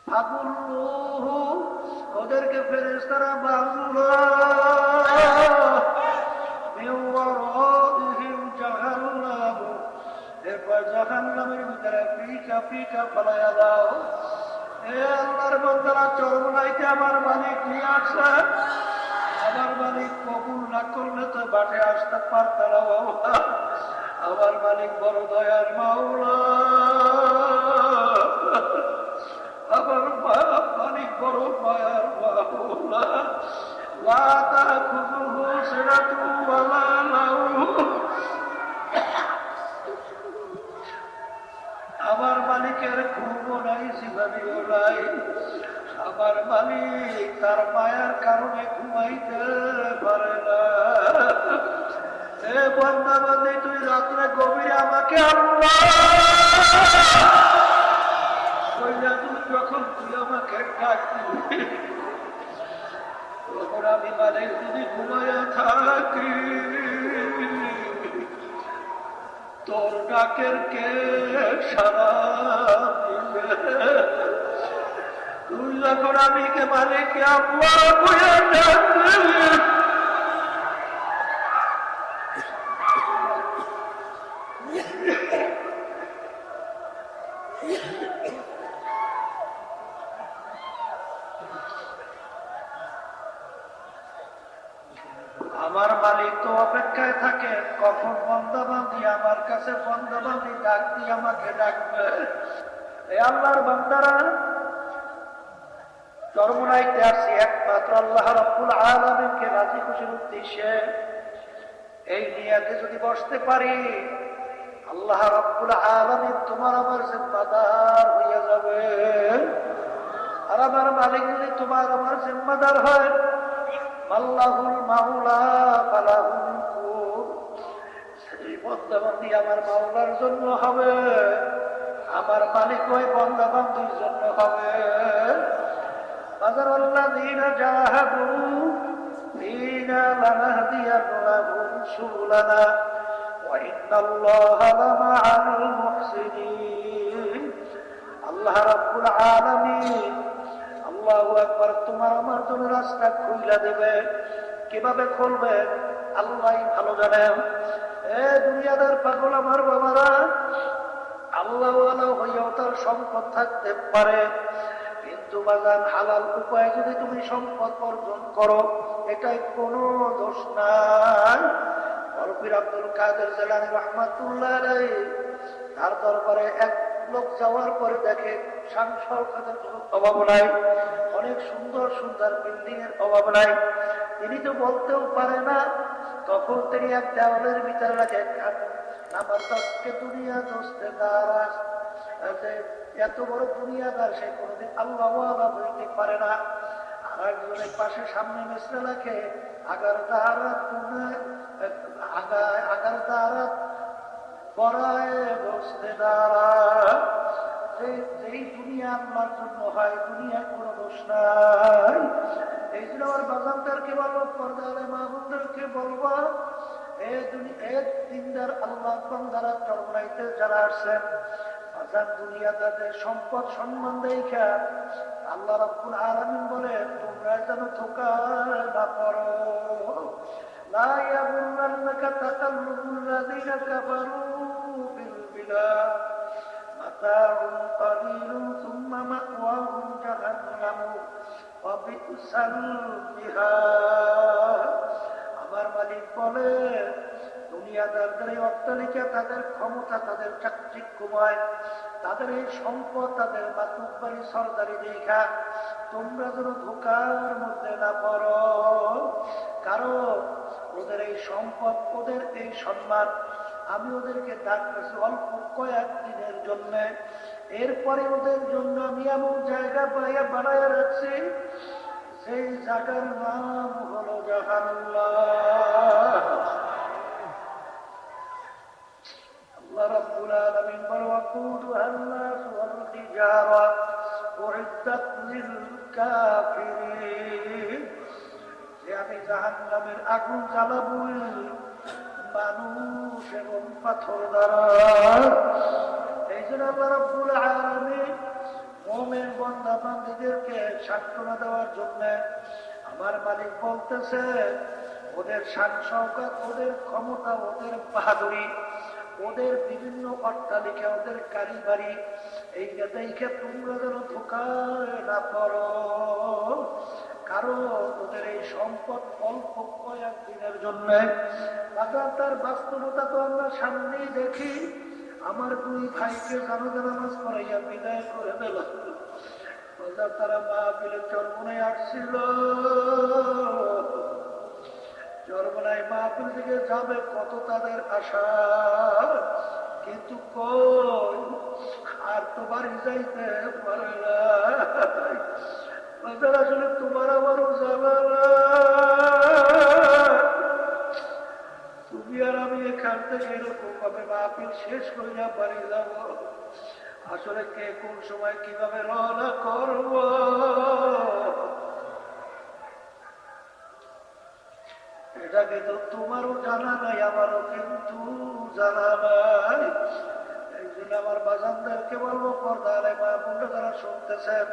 ফাকুল্লুহু, ওদেরকে ফেরেশতারা বাঁধলো, মিন ওয়ারাইহিম জাহান্নাম, এরপর জাহান্নামের ভিতরে পিকা পিকা ফলাইয়া দাও। এ আল্লাহর বান্দারা, চরমনাইতে আমার মালিক নিয়ে আসে, আমার মালিক কবুল না করলে তো বাটে আসতে পারত না বাবা। আমার মালিক বড় দয়ার মাওলা, আমার মালিক বড় দয়ার মাওলা। লা তাখুযুহু সিনাতুন ওয়ালা নাওম, আমার মালিকের ঘুমও নাই, জীবনীও নাই। আমার মালিক তার মায়ার কারণে ঘুমাইতে পারে না। এ বান্দা বান্দী, তুই রাত্রে গভীরে আমাকে আল্লাহ কইলা, তুই আমাকে ডাক দিবি, তখন আমি মালিক যদি ঘুমাইয়া থাকি, তোর ডাকের কে সারা দিবে? তুই যখন আমি কে মালিক আল্লাহ কইয়া ডাক দিবি, আমার মালিক তো অপেক্ষায় থাকে কখন বান্দাবান্দি আমার কাছে বান্দাবান্দি ডাক দিয়ে আমাকে ডাকবে। এই আল্লাহর বান্দারা, চরমনাইতে আসছি একমাত্র আল্লাহ রাব্বুল আলামিনকে রাজি খুশির উদ্দেশ্যে। এই নিয়াতে যদি বসতে পারি, আল্লাহ রাব্বুল আলামিন তোমার আমার জিম্মাদার হইয়া যাবে। আর আমার মালিক যদি তোমার আমার জিম্মাদার হয়, আল্লাহুল মাওলা ফালাহুল কুর, সেই বন্দাবান্দি আমার মাওলার জন্য হবে, আমার মালিক ওই বন্দাবান্দির জন্য হবে। ফাযারাল্লাযীনা জাহাদু ফীনা লানাহদিয়ান্নাহুম সুবুলানা ওয়া ইন্নাল্লাহা লামাআল মুহসিনিন। আল্লাহ রাব্বুল আলামিন, আল্লাহু আকবার, তোমার আমার জন্য রাস্তা খুইলা দেবে। কিভাবে খুলবে আল্লাহ ভালো জানেন। এ দুনিয়াদার পাগল আমার বাবারা, আল্লাহ হইয়াও তার সম্পদ থাকতে পারে, কিন্তু বাজান হালাল উপায়ে যদি তুমি সম্পদ অর্জন করো, এটাই কোনো দোষ নাই। পীর আব্দুল কাদের জিলানী রাহমাতুল্লাহ আলাইহি, তার দরবারে এক লোক যাওয়ার পরে দেখে সংসার খাতের কোনো অভাব নাই, অনেক সুন্দর সুন্দর বিল্ডিং এর অভাব নাই। তিনি তো বলতেও পারে না, তখন তিনি এক দেওয়ালের ভিতরে রাখে, আমার দশকে দুনিয়া দোস্তে দারাজ, এত বড় দুনিয়াদার সে কোনোদিন আল্লাহ হইতে পারে না। আর একজনের পাশে সামনে মিশ্রে রাখে, আগার দারাত আগার দারাত পরায় দোস্তে দারাজ। এই দুনিয়া আল্লাহর জন্য হয়, দুনিয়ার কোনো দোষ নাই। এই জন্য আমার বাজানদেরকে বলবো, পর্দারে মাহবুবদেরকে বলবো, দিনদার আল্লাহ বান্দারা চরমনাইতে যারা আসছেন, বাজান দুনিয়াদারদের সম্পদ সম্মান দেখা আল্লাহ রাব্বুল আলামিন বলে, তোমরা যেন ধোঁকা না পড়ো। লা ইয়াগুররান্নাকা তাকাল্লুবুল লাযীনা কাফারু ফিল বিলাদ, মাতাউন কালিলুন সুম্মা মাওয়াহুম জাহান্নাম ওয়া বি'সাল মিহাদ। আমার মালিক বলে, দুনিয়াদারদের এই অট্টালিকা, তাদের ক্ষমতা, তাদের চাকচিক্যময়, তাদের এই সম্পদ, তাদের মাতুব্বারি সরদারি দেখা তোমরা যেন ধোঁকার মধ্যে না পড়ো। কারণ ওদের এই সম্পদ, ওদের এই সম্মান, আমি ওদেরকে ডাকতেছি অল্প কয়েকদিনের জন্য, এরপরে ওদের জন্য আমি এমন জায়গা বানায় রাখছি, সেই জায়গার নাম হলো জাহান্নাম। আল্লাহ রাব্বুল আলামিন বলেন, ওয়াকুদুহা আন-নাসু ওয়াল হিজারা উইদ্দাত লিল কাফিরিন, যে আমি জাহান্নামের আগুন জ্বালাবো মানুষ এবং পাথর দ্বারা। এই জন্য আল্লাহ রাব্বুল আলামিন মুমিন বান্দা বান্দীদেরকে সান্ত্বনা দেওয়ার জন্য আমার মালিক বলতেছে, ওদের শান শওকত, ওদের ক্ষমতা, ওদের বাহাদুরি, ওদের বিভিন্ন অট্টালিকা, ওদের গাড়ি বাড়ি, এইটা দেখে তোমরা যেন ধোকায় না পড়ো। কারণ ওদের এই সম্পদ অল্প কয়েক দিনের জন্য। তার বাস্তবতা তো আমরা সামনেই দেখি। আমার দুই ভাইকে জানাজা নামাজ পড়াইয়া বিদায় করে দিল। তারা মাহফিলে চরমনায় আসছিল, চরমনায় মাহফিল থেকে যাবে কত তাদের আশা, কিন্তু কই আর তো বাড়ি যাইতে পারে না। আসলে তোমার আমারও জানা না, তুমি আর আমি এখান থেকে এরকম ভাবে মাহফিল শেষ করিয়া বাড়ি যাব। আসলে কে কোন সময় কিভাবে রওনা করব এটা কিন্তু তোমারও জানা নাই, আমারও কিন্তু জানা নাই। এই জন্য আমার বাজানদেরকে বলবো, পর্দা আলে মা বোনরা যারা শুনতেছেন,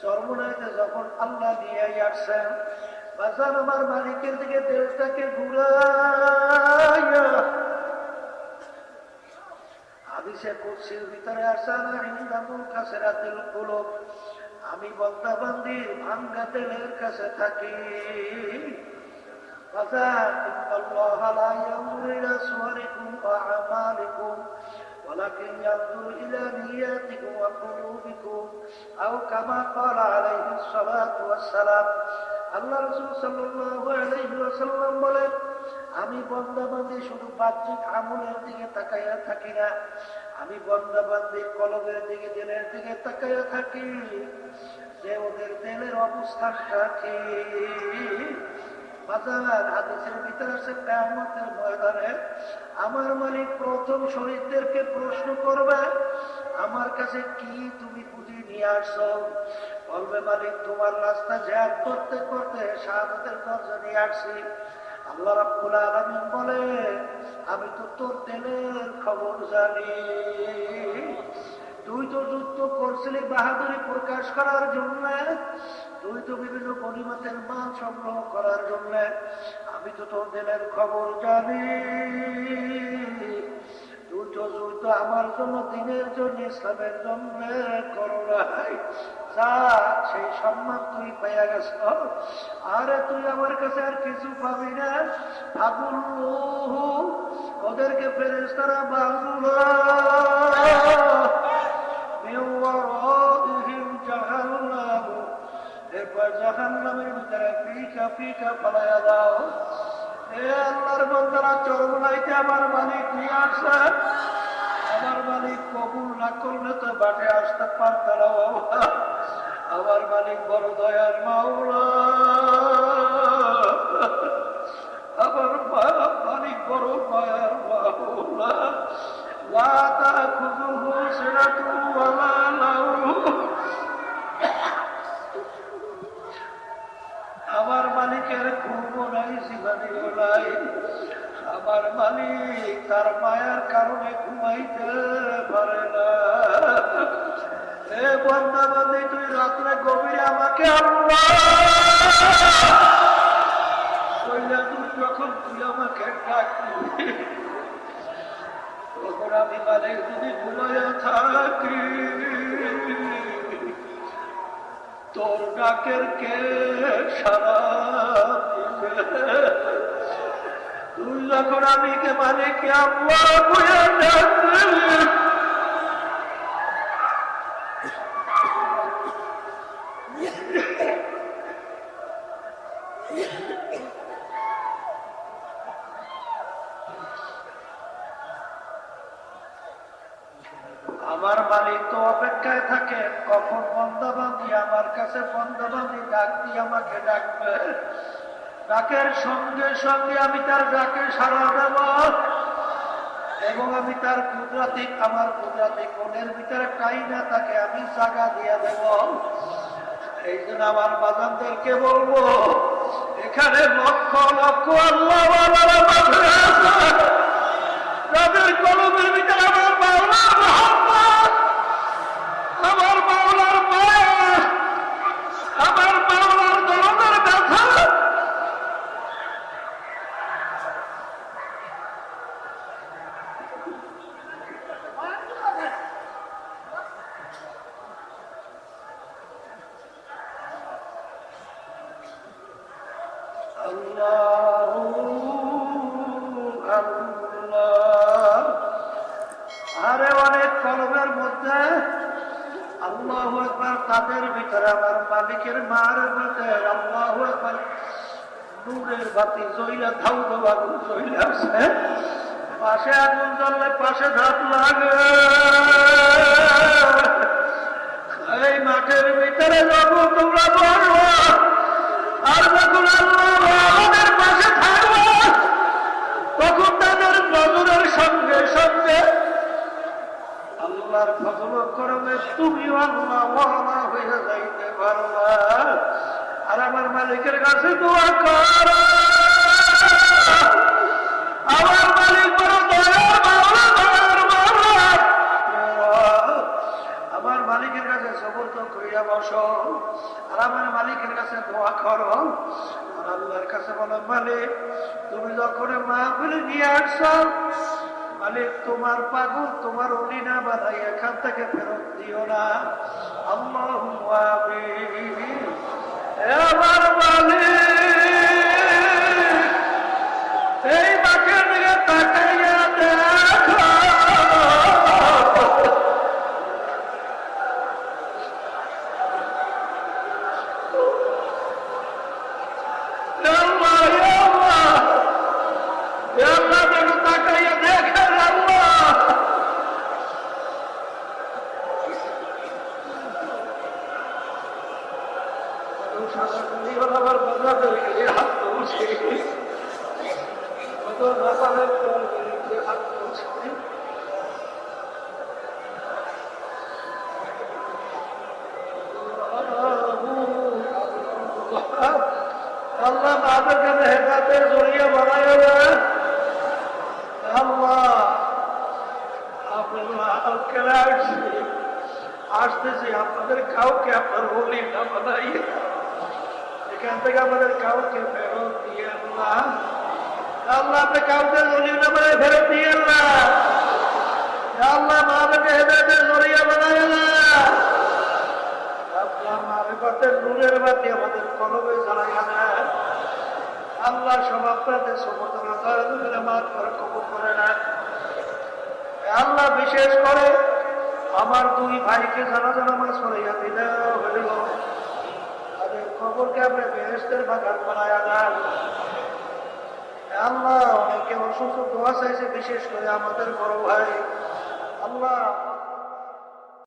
চরমনাইতে যখন আল্লাহ নিয়ে আসছেন, বাজান আমার মালিকের দিকে দেশটাকে ঘুরাইয়া হাদিসে কুরসির ভিতরে আসা না, ইনদামুল কাসরাতিল কুলুব, আমি বান্দা বান্দির ভাঙ্গা দিলের কাছে থাকি। বাজান ইন্নাল্লাহা লা ইয়ানজুরু ইলা সুওয়ারিকুম ওয়া আমালিকুম ওয়ালাকিন ইয়ানজুরু ইলা নিয়াতিকুম ওয়া কুলুবিকুম, আও কামা ক্বালা আলাইহিস সালাতু ওয়াস সালাম। আল্লাহ রাসূল সাল্লাল্লাহু আলাইহি ওয়াসাল্লাম বলেন, আমি বান্দা বান্দি শুধু বাহ্যিক আমলের দিকে তাকাইয়া থাকি না, আমি বান্দা বান্দি কলবের দিকে, দিলের দিকে তাকাইয়া থাকি, যে ওদের দিলের অবস্থানটা কি। বাজার হাদিসের ভিতরে আছে, কিয়ামতের ময়দানে আমার মালিক প্রথম শহীদদেরকে প্রশ্ন করবে, আমার কাছে কি তুমি পুঁজি নিয়ে আসছো? বলবে, মালিক তোমার রাস্তা জিহাদ করতে করতে শাহাদাতের দরজা নিয়ে আসছি। আল্লাহ রাব্বুল আলামিন বলে, আমি তো তোর দিলের খবর জানি। তুই তো যুদ্ধ করছিলি বাহাদুরি প্রকাশ করার জন্য, তুই তো বিভিন্ন গনিমতের মাল সংগ্রহ করার জন্য, আমি তো তোর দিলের খবর জানি। তুই তো যুদ্ধ আমার জন্য, দিনের জন্য, ইসলামের জন্য করো নাই। সেই সম্মান তুই পাইয়া গেছ, আরে তুই আমার কাছে আর কিছু পাবি না। ফাগুল্লুহু, ওদেরকে ফেরেশতারা বাঁধল, মিন ওয়ারাইহিম জাহান্নাম, এরপর জাহান্নামের ভিতরে ফিকা ফিকা ফালাইয়া দাও। এ আল্লাহর বান্দারা, চরমনাইতে আমার মালিক নিয়ে আসছে, আমার মালিক কবুল না করলে তো বাটে আসতে পারত না। আমার মালিক বড় দয়ার মাওলা, আমার মালিক বড় দয়ার মাওলা। লা তাখুযুহু সিনাতুন ওয়ালা নাওম, আমার মালিকের ঘুমও নাই, জীবনীও নাই। আমার মালিক তার মায়ার কারণে ঘুমাইতে পারে না। এ বান্দা বান্দি, তুই রাত্রে গভীরে আমাকে আল্লাহ কইলা, তুই যখন তুই আমাকে ডাকবি, তখন আমি মালিক যদি ঘুমাইয়া থাকি, তোর ডাকের কে সারা দিবে? তুই যখন আমি কে মালিক আল্লাহ বলে ডাকবি, আমার মালিক তো অপেক্ষায় থাকে কখন বন্দাবান্দি আমার কাছে বন্দাবান্দি ডাক দিয়ে আমাকে ডাকবে। ডাকের সঙ্গে সঙ্গে আমি তার ডাকে সাড়া দেব এবং আমি তার কুদরতি, আমার কুদরতি কোণের ভিতরে টাই না তাকে আমি জায়গা দিয়ে দেব। এই জন্য আমার বাজানদেরকে বলবো, এখানে লক্ষ লক্ষ আল্লাহ তাদের কলমের ভিতরে আমার মাওলার মহব্বত, আমার মাওলার আল্লাহু আল্লাহ। আরে অনেক কলমের মধ্যে আল্লাহু আকবার, তাদের ভিতরে আমার মালিকের মারিফতে আল্লাহু আকবার নূরের বাতি জ্বলা, ধাউ ধাউ আগুন জ্বলে আছে। পাশে আগুন জ্বললে পাশে ধাপ লাগে। এই মাঠের ভিতরে যখন তোমরা বলবো আর যখন আল্লাহ আমাদের পাশে থাকবো, তখন তাদের নজরের সঙ্গে সঙ্গে আল্লাহর ফজল করবে, তুমিও আল্লাহ ওয়ালা হয়ে যাইতে পারবা। আর আমার মালিকের কাছে দোয়া কর, আমার মালিক বড় দয়ার মাওলা, দয়ার মাওলা। আমার মালিকের কাছে সমর্থ করিয়া বসো, আর আমার মালিকের কাছে দোয়া করো। আর আল্লাহর কাছে বলো, মালিক তুমি যখন মাহফিলে নিয়ে আসছো, মালিক তোমার পাগল তোমার অলি না বানাই এখান থেকে ফেরত দিও না। আল্লাহুম্মা আমিন। আমার মালিক এই মাঠের দিকে তাকাইয়া দেখো, তাকাইয়া দেখেন আল্লাহ। আমার বাজারে হাত তুলছে, হাত তুলছে। আল্লাহ আমাদের কাছে হেদায়েতের জরিয়া বানায় না। আল্লাহ আপনারা আসতেছি, আপনাদের কাউকে আপনার বলি না বানাই, এখান থেকে আমাদের কাউকে ফেরত দিয়ে না। আল্লাহ আপনি কাউকে বলি না বানায় ফেরত দিয়ে না। আল্লাহ আমাদেরকে হেদায়েতের জরিয়া বানায় না। আপনার মারিফতের নূরের বাতি আমাদের কলবে জ্বালাইয়া দেন। আল্লাহ সব আপনাদের সমর্থনা মাফ করে কবুল করে নেন। আল্লাহ বিশেষ করে আমার দুই ভাইকে জানাজা নামাজ পড়াইয়া দিলে হইল, তাদের খবরকে আপনি বেহেশতের বাগান বানাইয়া দেন। আল্লাহ অনেকে অসুস্থ দোয়া চাইছে, বিশেষ করে আমাদের বড় ভাই। আল্লাহ